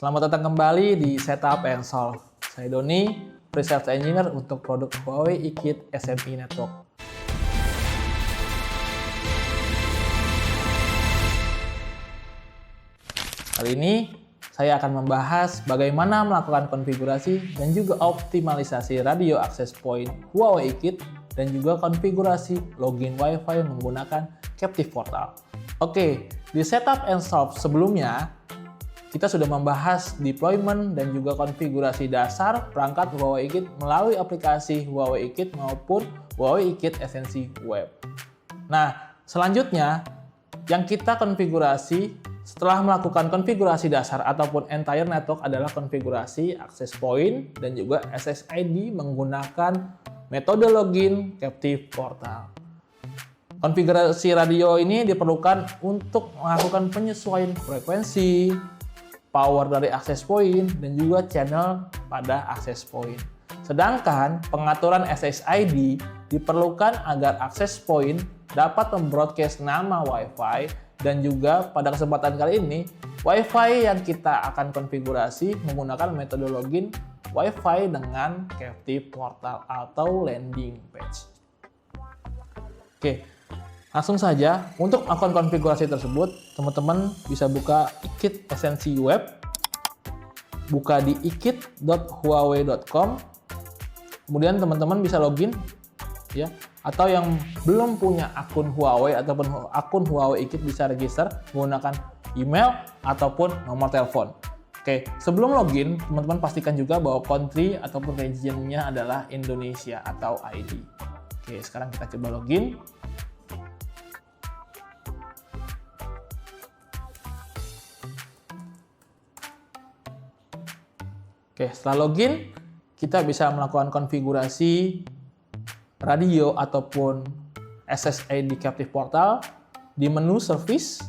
Selamat datang kembali di Setup and Solve. Saya Doni, Research Engineer untuk produk Huawei iKit SMI Network. Kali ini saya akan membahas bagaimana melakukan konfigurasi dan juga optimalisasi radio access point Huawei iKit dan juga konfigurasi login Wi-Fi menggunakan Captive Portal. Oke, di Setup and Solve sebelumnya kita sudah membahas deployment dan juga konfigurasi dasar perangkat Huawei iKit melalui aplikasi Huawei iKit maupun Huawei iKit Esensi Web. Nah, selanjutnya yang kita konfigurasi setelah melakukan konfigurasi dasar ataupun entire network adalah konfigurasi access point dan juga SSID menggunakan metode login Captive Portal. Konfigurasi radio ini diperlukan untuk melakukan penyesuaian frekuensi, power dari access point, dan juga channel pada access point. Sedangkan pengaturan SSID diperlukan agar access point dapat membroadcast nama Wi-Fi dan juga pada kesempatan kali ini Wi-Fi yang kita akan konfigurasi menggunakan metode login Wi-Fi dengan Captive Portal atau landing page. Oke. Langsung saja, untuk akun konfigurasi tersebut, teman-teman bisa buka iKit Esensi Web, buka di ikit.huawei.com, kemudian teman-teman bisa login, ya, atau yang belum punya akun Huawei ataupun akun Huawei iKit bisa register menggunakan email ataupun nomor telepon. Oke, sebelum login, teman-teman pastikan juga bahwa country ataupun region-nya adalah Indonesia atau ID. Oke, sekarang kita coba login. Oke, setelah login, kita bisa melakukan konfigurasi radio ataupun SSID Captive Portal di menu service.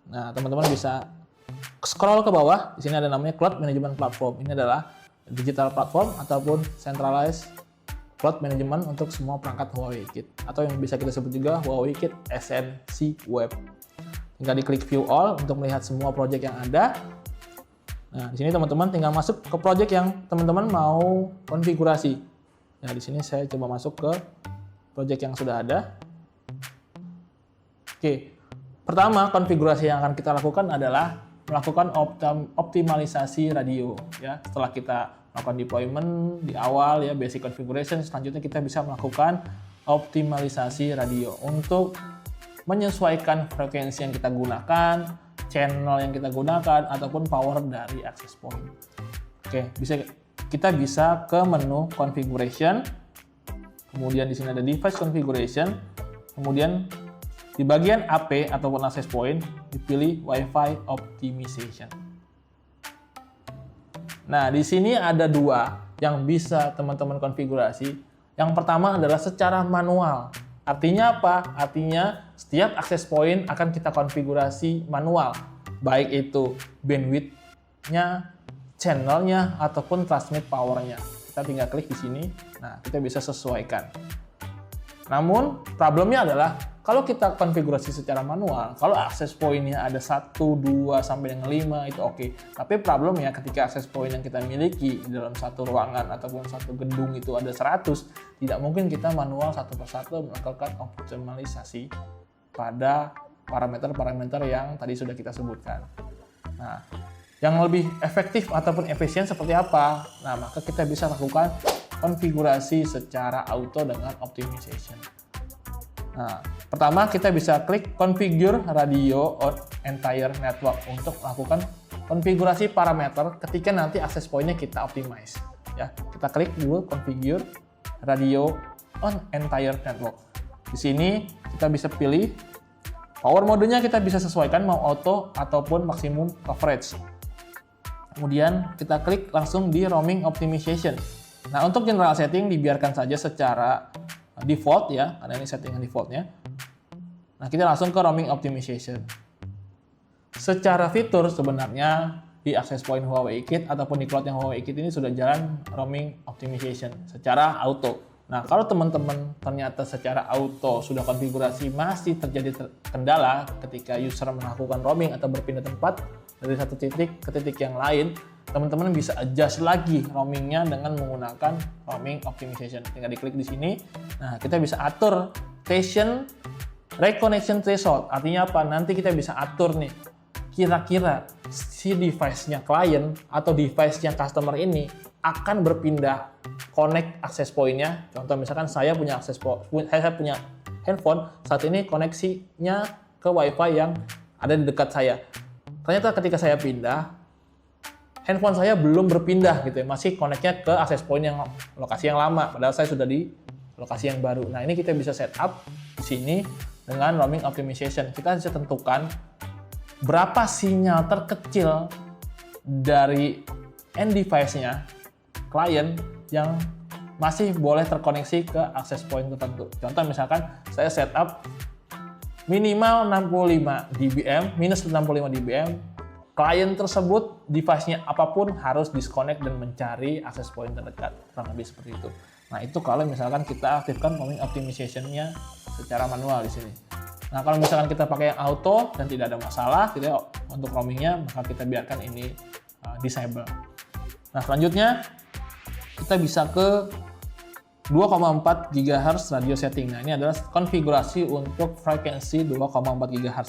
Nah, teman-teman bisa scroll ke bawah. Di sini ada namanya Cloud Management Platform. Ini adalah digital platform ataupun centralized cloud management untuk semua perangkat Huawei iKit, atau yang bisa kita sebut juga Huawei iKit Esensi Web. Tinggal diklik View All untuk melihat semua project yang ada. Nah, di sini teman-teman tinggal masuk ke project yang teman-teman mau konfigurasi. Nah, di sini saya coba masuk ke project yang sudah ada. Oke, pertama konfigurasi yang akan kita lakukan adalah melakukan optimalisasi radio. Ya, setelah kita melakukan deployment di awal, ya basic configuration, selanjutnya kita bisa melakukan optimalisasi radio untuk menyesuaikan frekuensi yang kita gunakan, channel yang kita gunakan, ataupun power dari access point. Oke, kita bisa ke menu configuration, kemudian di sini ada device configuration, kemudian di bagian AP ataupun access point dipilih Wi-Fi optimization. Nah, di sini ada dua yang bisa teman-teman konfigurasi. Yang pertama adalah secara manual. Artinya apa? Artinya setiap access point akan kita konfigurasi manual, baik itu bandwidth-nya, channel-nya, ataupun transmit power-nya. Kita tinggal klik di sini, nah kita bisa sesuaikan. Namun, problemnya adalah kalau kita konfigurasi secara manual, kalau access point-nya ada 1, 2, sampai dengan 5, itu oke. Tapi problemnya ketika access point yang kita miliki dalam satu ruangan ataupun satu gedung itu ada 100, tidak mungkin kita manual satu persatu melakukan optimalisasi pada parameter-parameter yang tadi sudah kita sebutkan. Nah, yang lebih efektif ataupun efisien seperti apa? Nah, maka kita bisa lakukan konfigurasi secara auto dengan optimization. Nah, pertama kita bisa klik configure radio on entire network untuk melakukan konfigurasi parameter ketika nanti access point-nya kita optimize. Ya, kita klik dulu configure radio on entire network. Di sini kita bisa pilih power modenya, kita bisa sesuaikan mau auto ataupun maksimum coverage. Kemudian kita klik langsung di roaming optimization. Nah, untuk general setting dibiarkan saja secara default ya, karena ini settingan defaultnya. Nah, kita langsung ke roaming optimization. Secara fitur sebenarnya di access point Huawei iKit ataupun di cloud yang Huawei iKit ini sudah jalan roaming optimization secara auto. Nah, kalau teman-teman ternyata secara auto sudah konfigurasi masih terjadi kendala ketika user melakukan roaming atau berpindah tempat dari satu titik ke titik yang lain, teman-teman bisa adjust lagi roamingnya dengan menggunakan roaming optimization. Tinggal diklik di sini. Nah, kita bisa atur station reconnection threshold. Artinya apa? Nanti kita bisa atur nih, kira-kira si device-nya klien atau device-nya customer ini akan berpindah connect access point-nya. Contoh misalkan saya punya handphone, saat ini koneksinya ke WiFi yang ada di dekat saya. Ternyata ketika saya pindah, handphone saya belum berpindah gitu ya, masih connect-nya ke access point yang lokasi yang lama, padahal saya sudah di lokasi yang baru. Nah, ini kita bisa setup di sini dengan roaming optimization. Kita bisa tentukan berapa sinyal terkecil dari end device-nya klien yang masih boleh terkoneksi ke access point tertentu. Contoh misalkan saya setup minimal 65 dBm, minus 65 dBm, klien tersebut device-nya apapun harus disconnect dan mencari access point terdekat, kurang lebih seperti itu. Nah, itu kalau misalkan kita aktifkan roaming optimization-nya secara manual di sini. Nah, kalau misalkan kita pakai yang auto dan tidak ada masalah gitu ya untuk roamingnya, maka kita biarkan ini disable. Nah, selanjutnya kita bisa ke 2,4 GHz radio setting. Nah, ini adalah konfigurasi untuk frekuensi 2,4 GHz.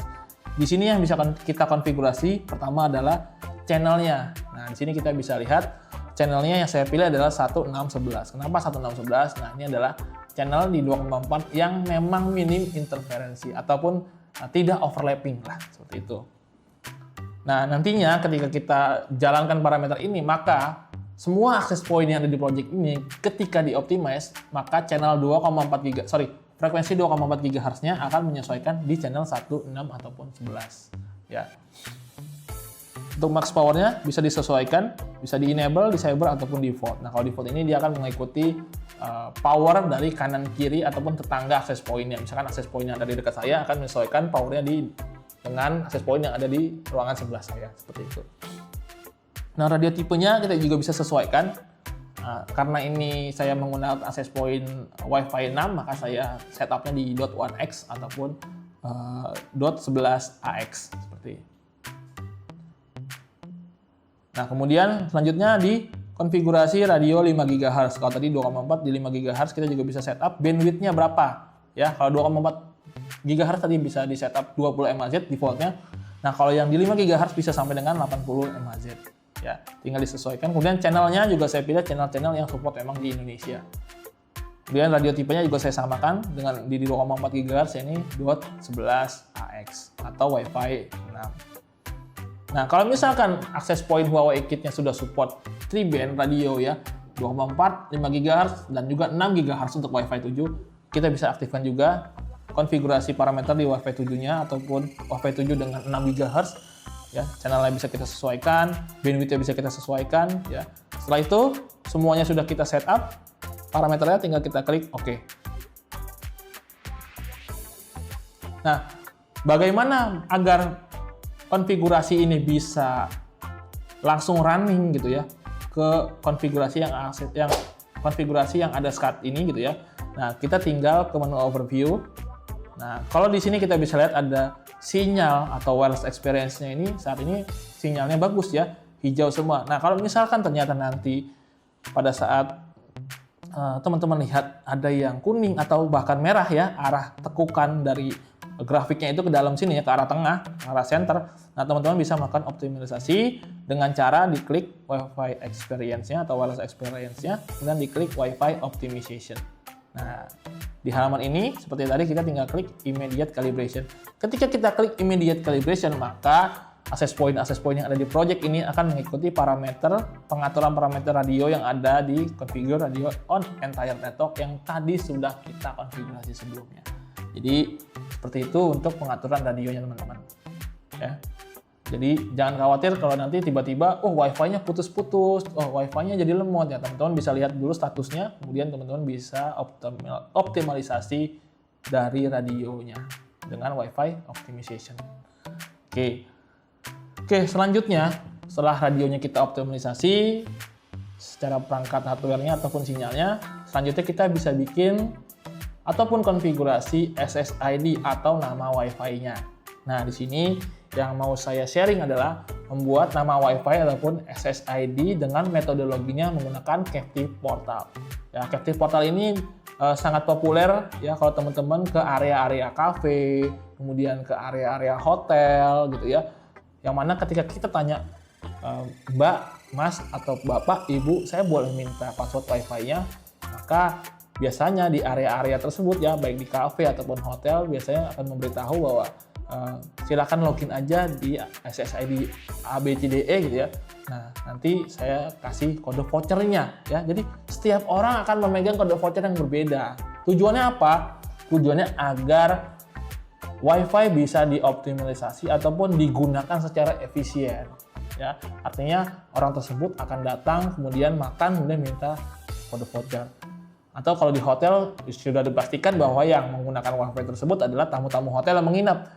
Di sini yang bisa kita konfigurasi pertama adalah channelnya. Nah, di sini kita bisa lihat channelnya yang saya pilih adalah 1611. Kenapa 1611? Nah, ini adalah channel di 2,4 yang memang minim interferensi ataupun tidak overlapping lah, seperti itu. Nah, nantinya ketika kita jalankan parameter ini, maka semua access point yang ada di project ini ketika di-optimize, maka channel frekuensi 2,4 GHz-nya akan menyesuaikan di channel 16 ataupun 11. Ya. Untuk max power-nya bisa disesuaikan, bisa di-enable, disable, ataupun default. Nah, kalau default ini dia akan mengikuti power dari kanan kiri ataupun tetangga access point-nya. Misalkan access point yang ada di dekat saya akan menyesuaikan power-nya dengan access point yang ada di ruangan sebelah saya, seperti itu. Nah, radio tipenya kita juga bisa sesuaikan. Karena ini saya menggunakan access point Wi-Fi 6, maka saya setupnya di .1x ataupun .11ax seperti. Nah, kemudian selanjutnya di konfigurasi radio 5 GHz. Kalau tadi 2,4 di 5 GHz, kita juga bisa setup bandwidth-nya berapa. Ya, kalau 2,4 GHz tadi bisa di setup 20 mHz defaultnya. Nah, kalau yang di 5 GHz bisa sampai dengan 80 mHz. Ya, tinggal disesuaikan. Kemudian channelnya juga saya pilih channel-channel yang support memang di Indonesia. Kemudian radio tipenya juga saya samakan dengan di 2,4 GHz, ini .11ax atau Wi-Fi 6. Nah, kalau misalkan access point Huawei Kit-nya sudah support 3 band radio ya, 2,4, 5 GHz dan juga 6 GHz untuk Wi-Fi 7, kita bisa aktifkan juga konfigurasi parameter di Wi-Fi 7-nya ataupun Wi-Fi 7 dengan 6 GHz. Ya, channelnya bisa kita sesuaikan, bandwidth-nya bisa kita sesuaikan ya. Setelah itu semuanya sudah kita setup, parameternya tinggal kita klik OK. Nah, bagaimana agar konfigurasi ini bisa langsung running gitu ya ke konfigurasi yang ada saat ini gitu ya. Nah, kita tinggal ke menu overview. Nah, kalau di sini kita bisa lihat ada sinyal atau wireless experience-nya ini saat ini sinyalnya bagus ya, hijau semua. Nah, kalau misalkan ternyata nanti pada saat teman-teman lihat ada yang kuning atau bahkan merah ya, arah tekukan dari grafiknya itu ke dalam sini ya, ke arah tengah, ke arah center. Nah, teman-teman bisa melakukan optimalisasi dengan cara diklik Wi-Fi experience-nya atau wireless experience-nya, kemudian diklik Wi-Fi optimization. Nah, di halaman ini seperti tadi kita tinggal klik immediate calibration. Ketika kita klik immediate calibration, maka access point yang ada di project ini akan mengikuti pengaturan parameter radio yang ada di configure radio on entire network yang tadi sudah kita konfigurasi sebelumnya. Jadi seperti itu untuk pengaturan radionya teman-teman. Ya. Jadi jangan khawatir kalau nanti tiba-tiba Wi-Fi-nya putus-putus, Wi-Fi-nya jadi lemot ya. Teman-teman bisa lihat dulu statusnya, kemudian teman-teman bisa optimalisasi dari radionya dengan Wi-Fi optimization. Oke, selanjutnya setelah radionya kita optimalisasi secara perangkat hardware-nya ataupun sinyalnya, selanjutnya kita bisa bikin ataupun konfigurasi SSID atau nama Wi-Fi-nya. Nah, di sini yang mau saya sharing adalah membuat nama Wi-Fi ataupun SSID dengan metode loginnya menggunakan Captive Portal. Ya, Captive Portal ini sangat populer ya kalau teman-teman ke area-area cafe, kemudian ke area-area hotel gitu ya. Yang mana ketika kita tanya, Mbak, Mas, atau Bapak, Ibu, saya boleh minta password Wi-Fi-nya, maka biasanya di area-area tersebut ya, baik di cafe ataupun hotel, biasanya akan memberitahu bahwa silakan login aja di SSID ABCDE gitu ya. Nah, nanti saya kasih kode vouchernya ya. Jadi setiap orang akan memegang kode voucher yang berbeda. Tujuannya apa? Tujuannya agar Wi-Fi bisa dioptimalisasi ataupun digunakan secara efisien. Ya, artinya orang tersebut akan datang, kemudian makan, kemudian minta kode voucher. Atau kalau di hotel sudah dipastikan bahwa yang menggunakan Wi-Fi tersebut adalah tamu-tamu hotel yang menginap.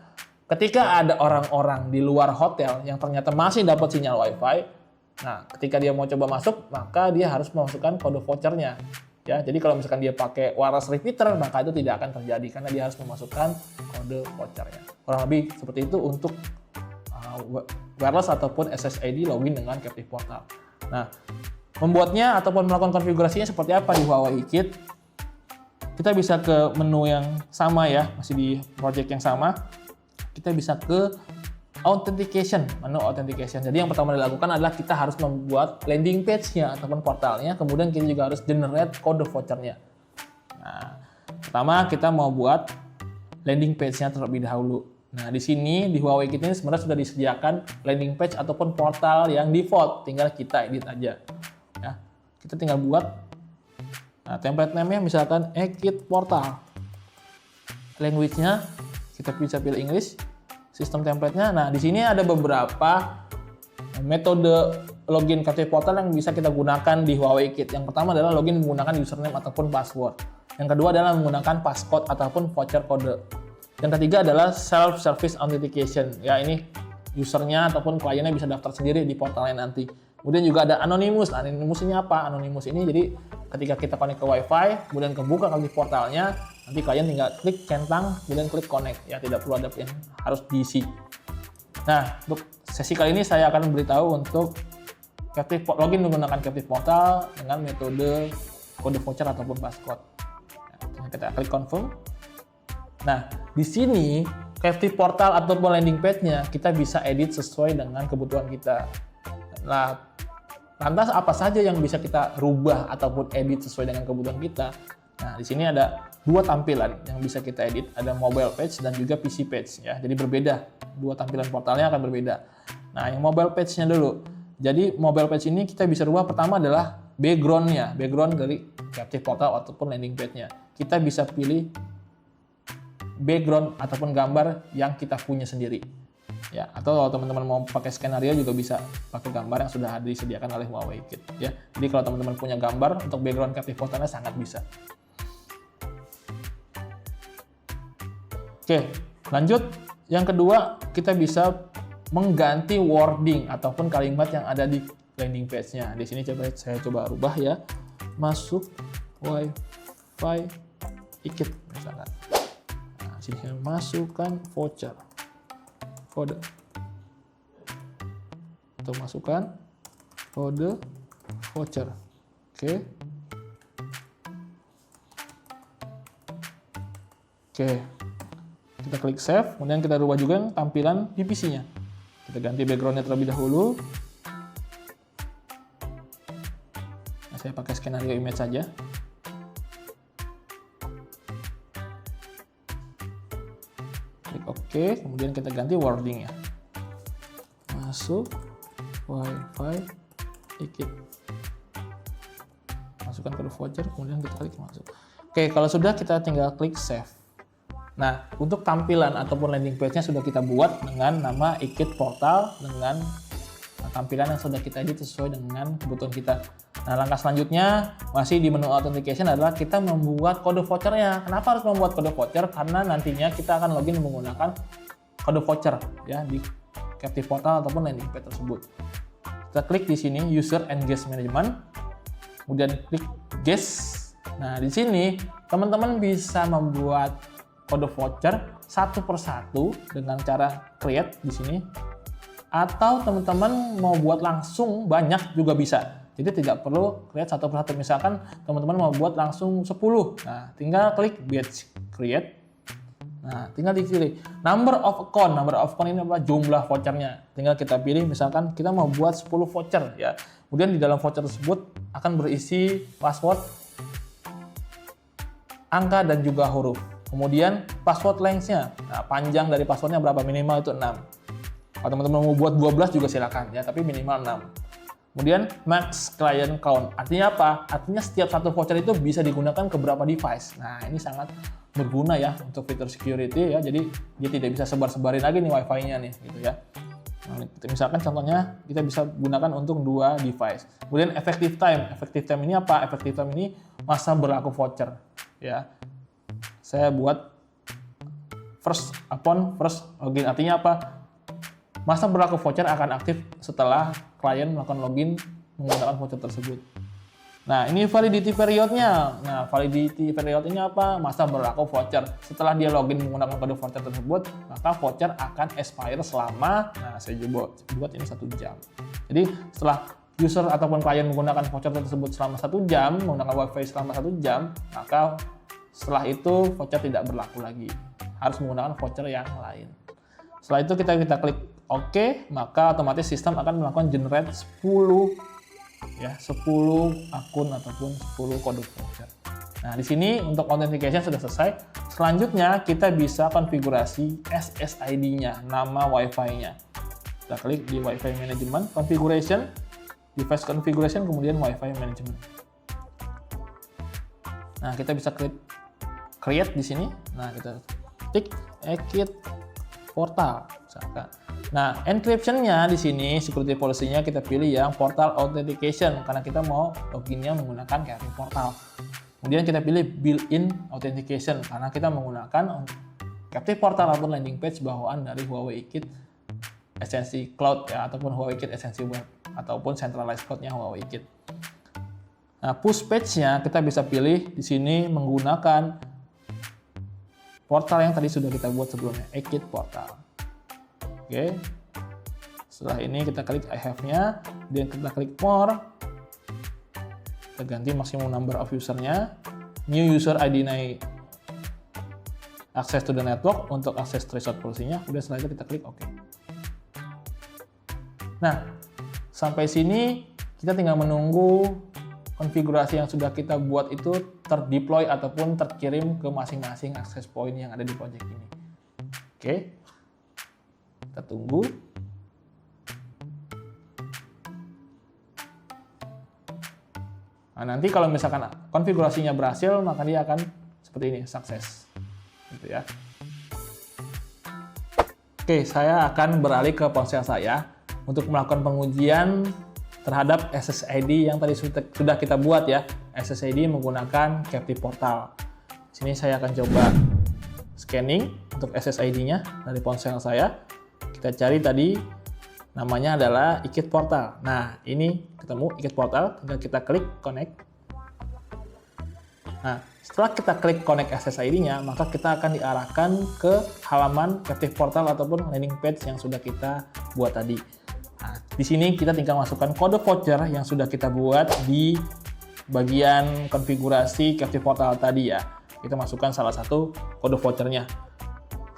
Ketika ada orang-orang di luar hotel yang ternyata masih dapat sinyal Wi-Fi, nah ketika dia mau coba masuk, maka dia harus memasukkan kode vouchernya. Ya, jadi kalau misalkan dia pakai wireless repeater, maka itu tidak akan terjadi karena dia harus memasukkan kode vouchernya. Kurang lebih seperti itu untuk wireless ataupun SSID login dengan Captive Portal. Nah, membuatnya ataupun melakukan konfigurasinya seperti apa di Huawei Kit? Kita bisa ke menu yang sama ya, masih di project yang sama. Kita bisa ke authentication, menu authentication. Jadi yang pertama dilakukan adalah kita harus membuat landing page-nya ataupun portalnya, kemudian kita juga harus generate kode voucher-nya. Nah, pertama kita mau buat landing page-nya terlebih dahulu. Nah, di sini di Huawei Kit ini sebenarnya sudah disediakan landing page ataupun portal yang default, tinggal kita edit aja. Ya, kita tinggal buat. Nah, template name-nya misalkan eKit Portal. Language-nya kita bisa pilih English. Sistem template-nya. Nah, di sini ada beberapa metode login Captive Portal yang bisa kita gunakan di Huawei Kit. Yang pertama adalah login menggunakan username ataupun password. Yang kedua adalah menggunakan passcode ataupun voucher kode. Yang ketiga adalah self-service authentication. Ya, ini usernya ataupun kliennya bisa daftar sendiri di portalnya nanti. Kemudian juga ada anonymous. Anonymous ini apa? Anonymous ini jadi ketika kita connect ke Wi-Fi, kemudian kebuka Captive Portalnya, nanti klien tinggal klik centang, kemudian klik connect. Ya, tidak perlu ada yang harus diisi. Nah, untuk sesi kali ini saya akan memberitahu untuk login menggunakan Captive Portal dengan metode kode voucher ataupun passcode. Nah, kita klik confirm. Nah, di sini Captive Portal ataupun landing page-nya kita bisa edit sesuai dengan kebutuhan kita. Nah, lantas apa saja yang bisa kita rubah ataupun edit sesuai dengan kebutuhan kita? Nah, di sini ada dua tampilan yang bisa kita edit, ada mobile page dan juga PC page ya. Jadi berbeda, dua tampilan portalnya akan berbeda. Nah, yang mobile page-nya dulu. Jadi mobile page ini kita bisa rubah, pertama adalah background-nya, background dari Captive Portal ataupun landing page-nya. Kita bisa pilih background ataupun gambar yang kita punya sendiri. Ya, atau kalau teman-teman mau pakai skenario juga bisa pakai gambar yang sudah disediakan oleh Huawei Kit ya. Jadi kalau teman-teman punya gambar untuk background Captive Portalnya sangat bisa. Oke, lanjut. Yang kedua, kita bisa mengganti wording ataupun kalimat yang ada di landing page-nya. Di sini saya coba rubah ya. Masuk Wi-Fi iKit misalkan. Nah, sini saya masukkan voucher. Kode. Untuk masukkan kode voucher. Oke. Oke. Kita klik save, kemudian kita rubah juga tampilan di PC-nya. Kita ganti background-nya terlebih dahulu. Nah, saya pakai skenario image saja. Klik OK, kemudian kita ganti wording-nya. Masuk Wi-Fi iKit. Masukkan kode voucher, kemudian kita klik masuk. Oke, kalau sudah kita tinggal klik save. Nah, untuk tampilan ataupun landing page-nya sudah kita buat dengan nama iKit Portal dengan tampilan yang sudah kita edit sesuai dengan kebutuhan kita. Nah, langkah selanjutnya masih di menu authentication adalah kita membuat kode vouchernya. Kenapa harus membuat kode voucher? Karena nantinya kita akan login menggunakan kode voucher ya di Captive Portal ataupun landing page tersebut. Kita klik di sini User and Guest Management, kemudian klik Guest. Nah, di sini teman-teman bisa membuat kode voucher satu persatu dengan cara create di sini, atau teman-teman mau buat langsung banyak juga bisa. Jadi tidak perlu create satu persatu. Misalkan teman-teman mau buat langsung 10. Nah, tinggal klik batch create. Nah, tinggal dipilih number of account. Number of account ini adalah jumlah vouchernya. Tinggal kita pilih, misalkan kita mau buat 10 voucher ya. Kemudian di dalam voucher tersebut akan berisi password, angka dan juga huruf. Kemudian password length-nya. Nah, panjang dari passwordnya berapa? Minimal itu 6. Kalau teman-teman mau buat 12 juga silakan ya, tapi minimal 6. Kemudian max client count. Artinya apa? Artinya setiap satu voucher itu bisa digunakan ke berapa device. Nah, ini sangat berguna ya untuk fitur security ya. Jadi dia tidak bisa sebar-sebarin lagi nih Wi-Fi-nya nih gitu ya. Nah, misalkan contohnya kita bisa gunakan untuk 2 device. Kemudian effective time. Effective time ini apa? Effective time ini masa berlaku voucher ya. Saya buat first login. Artinya apa? Masa berlaku voucher akan aktif setelah klien melakukan login menggunakan voucher tersebut. Nah, ini validity periodnya. Nah, validity period ini apa? Masa berlaku voucher. Setelah dia login menggunakan kode voucher tersebut, maka voucher akan expire selama, nah saya buat ini 1 jam. Jadi setelah user ataupun klien menggunakan voucher tersebut selama 1 jam, menggunakan Wi-Fi selama 1 jam, maka setelah itu voucher tidak berlaku lagi. Harus menggunakan voucher yang lain. Setelah itu kita klik OK, maka otomatis sistem akan melakukan generate 10 akun ataupun 10 kode voucher. Nah, di sini untuk authentication sudah selesai. Selanjutnya kita bisa konfigurasi SSID-nya, nama Wi-Fi-nya. Kita klik di Wi-Fi Management, Configuration, Device Configuration, kemudian Wi-Fi Management. Nah, kita bisa klik Create di sini. Nah, kita klik Ekit Portal, misalkan. Nah, encryption-nya di sini, security policy-nya kita pilih yang Portal Authentication karena kita mau loginnya menggunakan Captive Portal. Kemudian kita pilih Built-in Authentication karena kita menggunakan Captive Portal ataupun landing page bawaan dari Huawei Kit Extensi Cloud ya, ataupun Huawei Kit Extensi Web ataupun centralized cloud-nya Huawei Kit. Nah, push page-nya kita bisa pilih di sini menggunakan portal yang tadi sudah kita buat sebelumnya, Ekit Portal. Oke. Setelah ini kita klik I have-nya, kemudian kita klik More. Kita ganti maximum number of user-nya. New user ID naik access to the network untuk akses threshold policy-nya. Kemudian setelah itu kita klik OK. Nah, sampai sini kita tinggal menunggu konfigurasi yang sudah kita buat itu terdeploy ataupun terkirim ke masing-masing access point yang ada di project ini. Oke. Kita tunggu. Nah, nanti kalau misalkan konfigurasinya berhasil, maka dia akan seperti ini, sukses. Gitu ya. Oke, saya akan beralih ke ponsel saya untuk melakukan pengujian terhadap SSID yang tadi sudah kita buat ya. SSID menggunakan Captive Portal. Di sini saya akan coba scanning untuk SSID-nya dari ponsel saya. Kita cari tadi namanya adalah Ekit Portal. Nah, ini ketemu Ekit Portal, tinggal kita klik connect. Nah, setelah kita klik connect SSID-nya, maka kita akan diarahkan ke halaman Captive Portal ataupun landing page yang sudah kita buat tadi. Nah, di sini kita tinggal masukkan kode voucher yang sudah kita buat di bagian konfigurasi Captive Portal tadi ya. Kita masukkan salah satu kode vouchernya.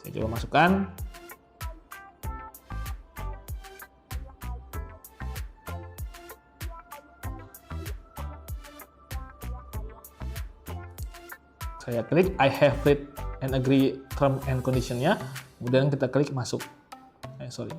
Saya coba masukkan. Saya klik I have read and agree term and condition-nya, kemudian kita klik masuk. Sorry.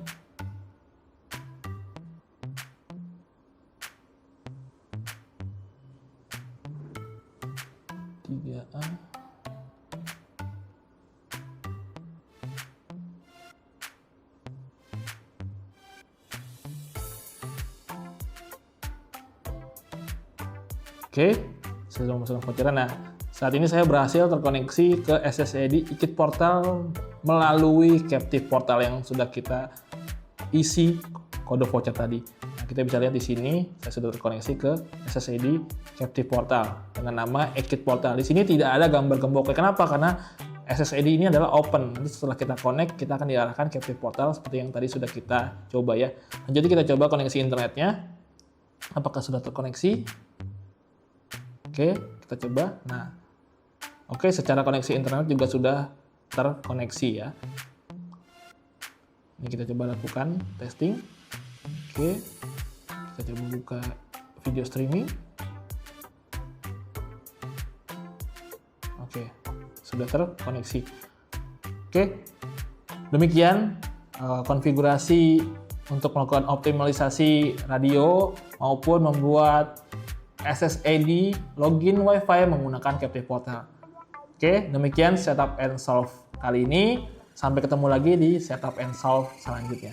Oke, saya sudah masukkan voucher. Nah, saat ini saya berhasil terkoneksi ke SSID Ekit Portal melalui Captive Portal yang sudah kita isi kode voucher tadi. Nah, kita bisa lihat di sini saya sudah terkoneksi ke SSID Captive Portal dengan nama Ekit Portal. Di sini tidak ada gambar gemboknya. Kenapa? Karena SSID ini adalah open. Nanti setelah kita connect, kita akan diarahkan captive portal seperti yang tadi sudah kita coba ya. Nah, jadi kita coba koneksi internetnya. Apakah sudah terkoneksi? Oke, kita coba. Nah, oke, secara koneksi internet juga sudah terkoneksi ya. Ini kita coba lakukan testing. Oke, kita coba buka video streaming. Oke, sudah terkoneksi. Oke, demikian konfigurasi untuk melakukan optimalisasi radio maupun membuat SSID login Wi-Fi menggunakan captive portal. Oke, demikian setup and solve kali ini. Sampai ketemu lagi di setup and solve selanjutnya.